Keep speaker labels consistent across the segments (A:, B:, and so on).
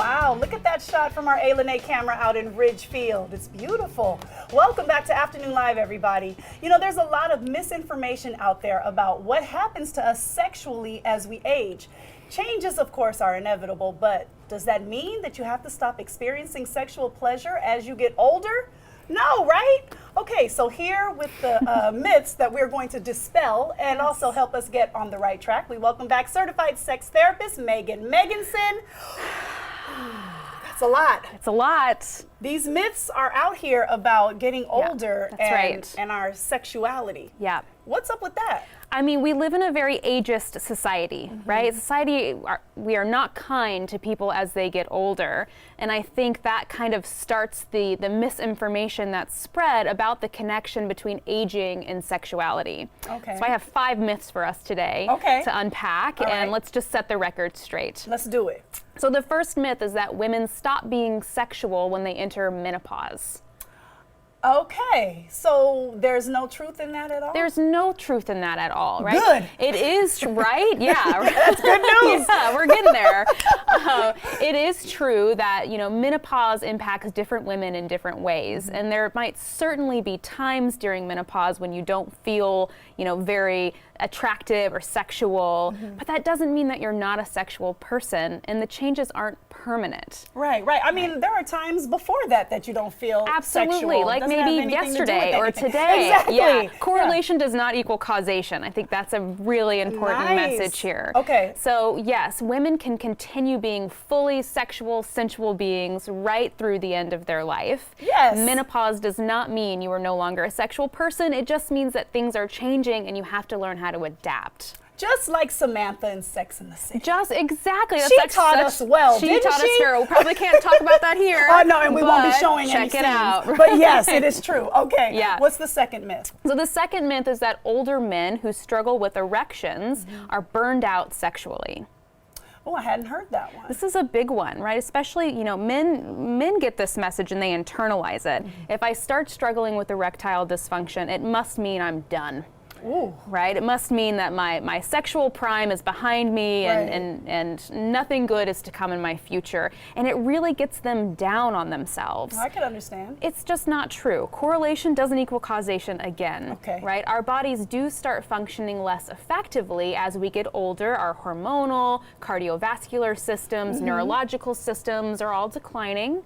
A: Wow, look at that shot from our A-Lene camera out in Ridgefield. It's beautiful. Welcome back to Afternoon Live, everybody. You know, there's a lot of misinformation out there about what happens to us sexually as we age. Changes, of course, are inevitable, but does that mean that you have to stop experiencing sexual pleasure as you get older? No, right? Okay, so here with the myths that we're going to dispel and also help us get on the right track, we welcome back certified sex therapist Megan Meganson. That's a lot.
B: It's a lot.
A: These myths are out here about getting older and our sexuality.
B: Yeah.
A: What's up with that?
B: I mean, we live in a very ageist society, right? We are not kind to people as they get older. And I think that kind of starts the misinformation that's spread about the connection between aging and sexuality.
A: Okay.
B: So I have 5 myths for us today to unpack, and let's just set the record straight.
A: Let's do it.
B: So the first myth is that women stop being sexual when they enter menopause.
A: Okay, so there's no truth in that at all?
B: There's no truth in that at all, right?
A: Good.
B: It is, right? Yeah.
A: That's good news.
B: Yeah, we're getting there. It is true that, you know, menopause impacts different women in different ways. And there might certainly be times during menopause when you don't feel, you know, very attractive or sexual, but that doesn't mean that you're not a sexual person, and the changes aren't permanent.
A: Right. I mean, there are times before that you don't feel
B: absolutely
A: sexual.
B: like
A: Doesn't
B: maybe
A: have anything to do with
B: yesterday or
A: anything.
B: today.
A: Exactly.
B: Yeah. Correlation does not equal causation. I think that's a really important message here.
A: Okay.
B: So yes, women can continue being fully sexual, sensual beings right through the end of their life.
A: Yes.
B: Menopause does not mean you are no longer a sexual person. It just means that things are changing and you have to learn how to adapt.
A: Just like Samantha in Sex and the City.
B: Just exactly.
A: She taught us well,
B: She
A: didn't
B: taught us
A: she?
B: very well. We probably can't talk about that here.
A: Oh, no, and we won't be showing any
B: check it out.
A: But yes, it is true. Okay.
B: Yeah.
A: What's the second myth?
B: So the second myth is that older men who struggle with erections are burned out sexually.
A: Oh, I hadn't heard that one.
B: This is a big one, right? Especially, you know, men get this message and they internalize it. If I start struggling with erectile dysfunction, it must mean I'm done.
A: Ooh.
B: Right? It must mean that my sexual prime is behind me and nothing good is to come in my future. And it really gets them down on themselves.
A: I can understand.
B: It's just not true. Correlation doesn't equal causation again.
A: Okay.
B: Right? Our bodies do start functioning less effectively as we get older. Our hormonal, cardiovascular systems, neurological systems are all declining.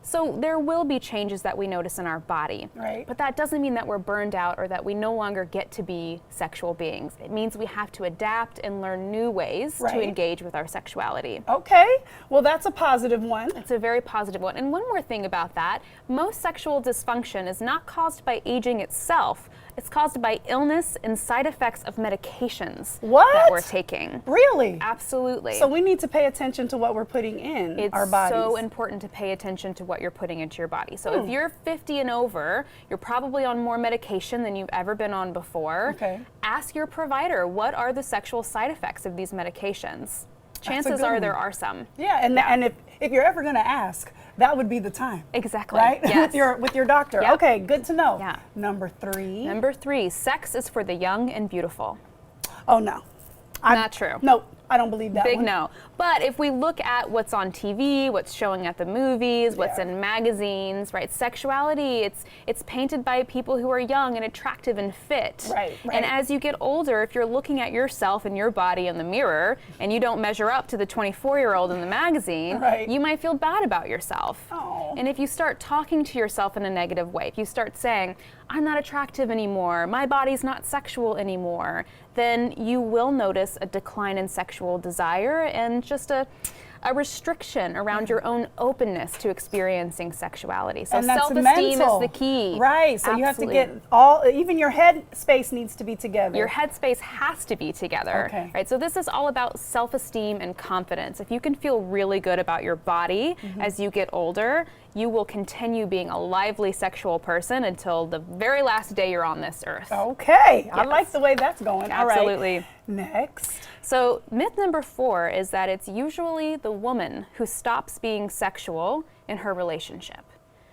B: So there will be changes that we notice in our body.
A: Right.
B: But that doesn't mean that we're burned out or that we no longer get to be sexual beings. It means we have to adapt and learn new ways to engage with our sexuality.
A: Okay. Well, that's a positive one.
B: It's a very positive one. And one more thing about that, most sexual dysfunction is not caused by aging itself. It's caused by illness and side effects of medications that we're taking.
A: Really?
B: Absolutely.
A: So we need to pay attention to what we're putting in our bodies.
B: It's so important to pay attention to what you're putting into your body. So if you're 50 and over, you're probably on more medication than you've ever been on before.
A: Okay.
B: Ask your provider, what are the sexual side effects of these medications? Chances are there are some.
A: Yeah, and if you're ever going to ask, that would be the time.
B: Exactly.
A: Right?
B: Yes.
A: with your doctor.
B: Yep.
A: Okay, good to know.
B: Yeah.
A: Number 3.
B: Number 3, sex is for the young and beautiful.
A: Oh, no.
B: Not true.
A: No, I don't believe that
B: Big
A: one.
B: no. But if we look at what's on TV, what's showing at the movies, what's in magazines, right? Sexuality, it's painted by people who are young and attractive and fit.
A: Right.
B: And as you get older, if you're looking at yourself and your body in the mirror and you don't measure up to the 24-year-old in the magazine, you might feel bad about yourself.
A: Oh.
B: And if you start talking to yourself in a negative way, if you start saying, I'm not attractive anymore, my body's not sexual anymore, then you will notice a decline in sexual desire and just a restriction around your own openness to experiencing sexuality. So self-esteem is the key.
A: Right, so you have to get even your head space needs to be together.
B: Your head space has to be together.
A: Okay.
B: Right, so this is all about self-esteem and confidence. If you can feel really good about your body as you get older, you will continue being a lively sexual person until the very last day you're on this earth.
A: Okay, I like the way that's going.
B: Absolutely.
A: All right. Next.
B: So myth number 4 is that it's usually the woman who stops being sexual in her relationship.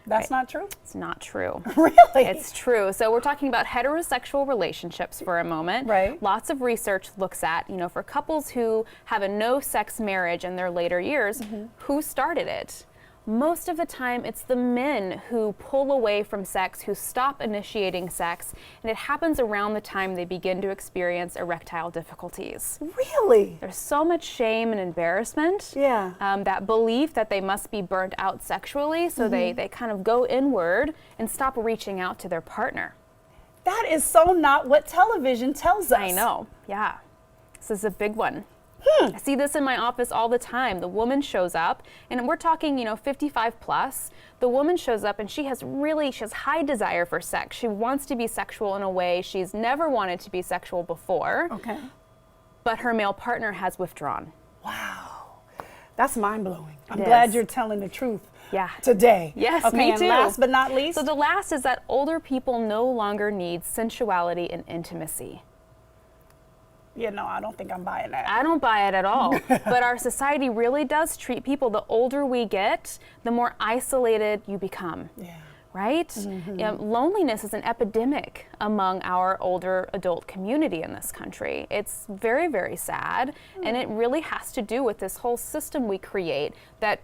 A: That's not true?
B: It's not true.
A: Really?
B: It's true. So we're talking about heterosexual relationships for a moment.
A: Right.
B: Lots of research looks at, for couples who have a no-sex marriage in their later years, who started it? Most of the time, it's the men who pull away from sex, who stop initiating sex, and it happens around the time they begin to experience erectile difficulties.
A: Really?
B: There's so much shame and embarrassment.
A: Yeah.
B: That belief that they must be burnt out sexually, so they kind of go inward and stop reaching out to their partner.
A: That is so not what television tells us.
B: I know, yeah. This is a big one. I see this in my office all the time. The woman shows up, and we're talking, 55 plus. The woman shows up and she has high desire for sex. She wants to be sexual in a way she's never wanted to be sexual before.
A: Okay.
B: But her male partner has withdrawn.
A: Wow. That's mind-blowing. I'm
B: It
A: glad
B: is.
A: you're telling the truth.
B: Yeah.
A: Today.
B: Yes,
A: okay,
B: me
A: and
B: too.
A: last but not least.
B: So the last is that older people no longer need sensuality and intimacy.
A: Yeah, no, I don't think I'm buying that.
B: I don't buy it at all. But our society really does treat people, the older we get, the more isolated you become.
A: Yeah.
B: Right? Loneliness is an epidemic among our older adult community in this country. It's very, very sad, and it really has to do with this whole system we create that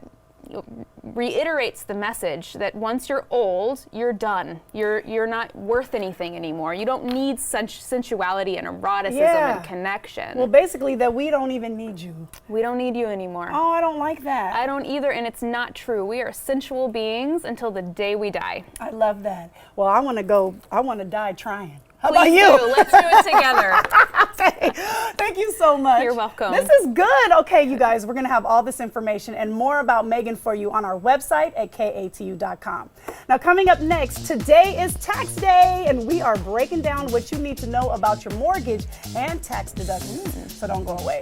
B: reiterates the message that once you're old, you're done. You're not worth anything anymore. You don't need such sensuality and eroticism and connection.
A: Well, basically that we don't even need you.
B: We don't need you anymore.
A: Oh, I don't like that.
B: I don't either, and it's not true. We are sensual beings until the day we die.
A: I love that. Well, I want to die trying. How
B: Please
A: about you?
B: do. Let's do it together.
A: Okay. Thank you so much.
B: You're welcome.
A: This is good. Okay, you guys, we're going to have all this information and more about Megan for you on our website at katu.com. Now, coming up next, today is tax day, and we are breaking down what you need to know about your mortgage and tax deductions. So don't go away.